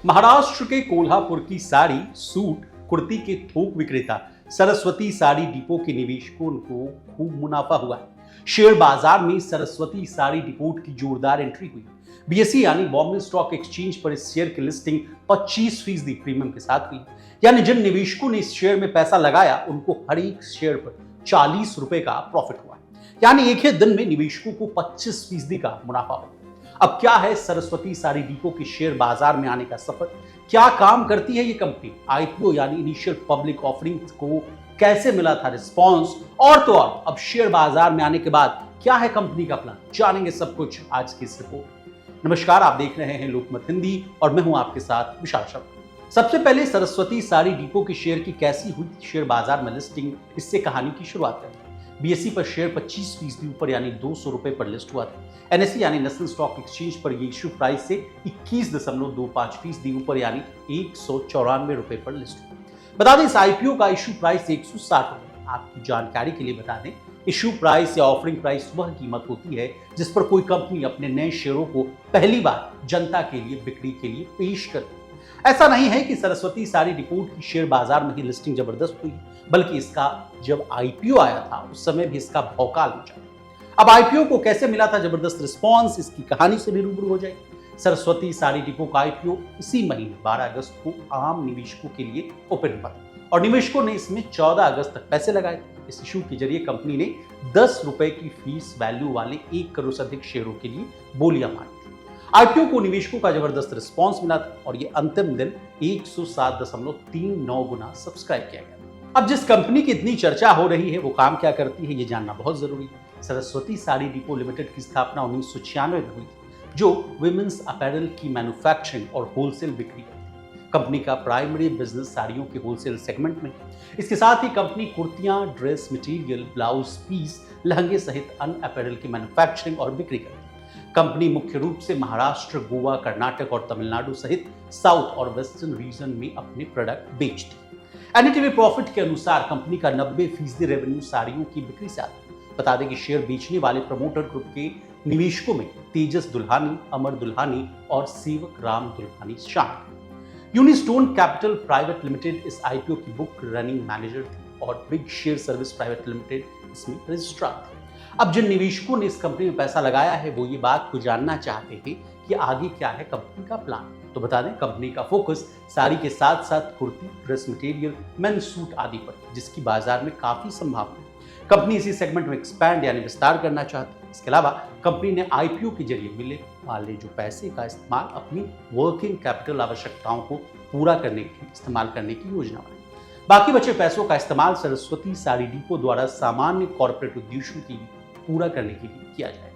महाराष्ट्र के कोल्हापुर की साड़ी, सूट, कुर्ती के थोक विक्रेता सरस्वती साड़ी डिपो के निवेशकों को खूब मुनाफा हुआ है। शेयर बाजार में सरस्वती साड़ी डिपो की जोरदार एंट्री हुई। बीएसई यानी बॉम्बे स्टॉक एक्सचेंज पर इस शेयर की लिस्टिंग 25% प्रीमियम के साथ हुई। यानी जिन निवेशकों ने इस शेयर में पैसा लगाया उनको हर एक शेयर पर 40 रुपए का प्रॉफिट हुआ। यानी एक ही दिन में निवेशकों को 25% का मुनाफा हुआ। अब क्या है सरस्वती साड़ी डिपो के शेयर बाजार में आने का सफर? क्या काम करती है ये कंपनी? आईपीओ यानी इनिशियल पब्लिक ऑफरिंग को कैसे मिला था रिस्पांस? और तो और अब शेयर बाजार में आने के बाद क्या है कंपनी का प्लान? जानेंगे सब कुछ आज की इस रिपोर्ट। नमस्कार, आप देख रहे हैं लोकमत हिंदी और मैं हूं आपके साथ विशाल शर्मा। सबसे पहले सरस्वती साड़ी डिपो के शेयर की कैसी हुई शेयर बाजार में लिस्टिंग, इससे कहानी की शुरुआत करते हैं। बीएसई पर शेयर 25% ऊपर यानी 200 रुपए पर लिस्ट हुआ था। एनएसई यानी नेशनल स्टॉक एक्सचेंज पर ये इश्यू प्राइस से 21.25% ऊपर यानी 194 रुपए पर लिस्ट हुआ। बता दें इस आईपीओ का इश्यू प्राइस 160 रुपए। आपकी जानकारी के लिए बता दें, इश्यू प्राइस या ऑफरिंग प्राइस वह कीमत होती है जिस पर कोई कंपनी अपने नए शेयरों को पहली बार जनता के लिए बिक्री के लिए पेश करती है। ऐसा नहीं है कि सरस्वती साड़ी डिपो की शेयर बाजार में ही लिस्टिंग जबरदस्त हुई, बल्कि इसका जब आईपीओ आया था उस समय भी इसका भौकाल मचा। अब आईपीओ को कैसे मिला था जबरदस्त रिस्पांस, इसकी कहानी से भी रूबरू हो जाएगी। सरस्वती साड़ी डिपो का आईपीओ इसी महीने 12 अगस्त को आम निवेशकों के लिए ओपन हुआ और निवेशकों ने इसमें 14 अगस्त तक पैसे लगाए। इस इशू के जरिए कंपनी ने 10 रुपए की फीस वैल्यू वाले 1 करोड़ से अधिक शेयरों के लिए बोलियां मांगी थी। आईपीओ को निवेशकों का जबरदस्त रिस्पांस मिला था और ये अंतिम दिन 107.39 गुना सब्सक्राइब किया गया। अब जिस कंपनी की इतनी चर्चा हो रही है वो काम क्या करती है ये जानना बहुत जरूरी है। सरस्वती साड़ी डिपो लिमिटेड की स्थापना 1996 में हुई थी, जो विमेंस अपैरल की मैन्युफैक्चरिंग और होलसेल बिक्री करती है। कंपनी का प्राइमरी बिजनेस साड़ियों के होलसेल सेगमेंट में। इसके साथ ही कंपनी कुर्तियां, ड्रेस मटेरियल, ब्लाउज पीस, लहंगे सहित अन्य अपैरल की मैन्युफैक्चरिंग और बिक्री करती है। कंपनी मुख्य रूप से महाराष्ट्र, गोवा, कर्नाटक और तमिलनाडु सहित साउथ और वेस्टर्न रीजन में अपने प्रोडक्ट बेचती है। एनडीटीवी प्रॉफिट के अनुसार कंपनी का 90% रेवेन्यू साड़ियों की बिक्री से आता है। बता दें कि शेयर बेचने वाले प्रमोटर ग्रुप के निवेशकों में तेजस दुल्हानी, अमर दुल्हानी और सेवक राम दुल्हानी शामिल हैं। यूनिस्टोन कैपिटल प्राइवेट लिमिटेड इस आईपीओ की बुक रनिंग मैनेजर थी और big share service private limited इसमें रजिस्ट्रार थे। अब जिन निवेशकों ने इस कंपनी में पैसा लगाया है वो ये बात को जानना चाहते थे कि आगे क्या है कंपनी का प्लान। तो बता दें कंपनी का फोकस साड़ी के साथ साथ kurti, dress material, main suit आदि पर, जिसकी बाजार में काफी संभावना है। कंपनी इसी सेगमेंट में एक्सपैंड यानी विस्तार करना चाहती है। इसके अलावा कंपनी ने आईपीओ के जरिए मिले वाले जो पैसे का इस्तेमाल अपनी वर्किंग कैपिटल आवश्यकताओं को पूरा करने के इस्तेमाल करने की योजना बनाई। बाकी बचे पैसों का इस्तेमाल सरस्वती साड़ी डिपो द्वारा सामान्य कॉर्पोरेट उद्देश्यों की पूरा करने के लिए किया जाए।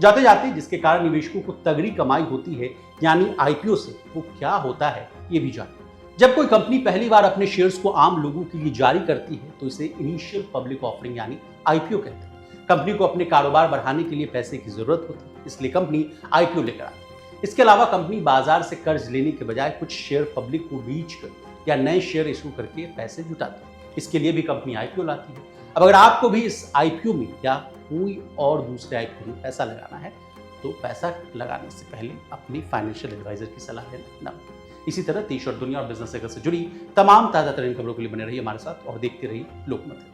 जाते जाते जिसके कारण निवेशकों को तगड़ी कमाई होती है, यानी आईपीओ से वो क्या होता है ये भी जाने। जब कोई कंपनी पहली बार अपने शेयर्स को आम लोगों के लिए जारी करती है तो इसे इनिशियल पब्लिक ऑफरिंग यानी आईपीओ कहते हैं। कंपनी को अपने कारोबार बढ़ाने के लिए पैसे की जरूरत होती है, इसलिए कंपनी आईपीओ लेकर आती है। इसके अलावा कंपनी बाजार से कर्ज लेने के बजाय कुछ शेयर पब्लिक को बेच कर या नए शेयर इशू करके पैसे जुटाती है। इसके लिए भी कंपनी आईपीओ लाती है। अब अगर आपको भी इस आईपीओ में या कोई और दूसरे आईपीओ में पैसा लगाना है तो पैसा लगाने से पहले अपनी फाइनेंशियल एडवाइजर की सलाह लेना न। इसी तरह देश और दुनिया और बिजनेस से जुड़ी तमाम ताजा तरीन खबरों के लिए बने रहिए हमारे साथ और देखते रहिए लोकमत।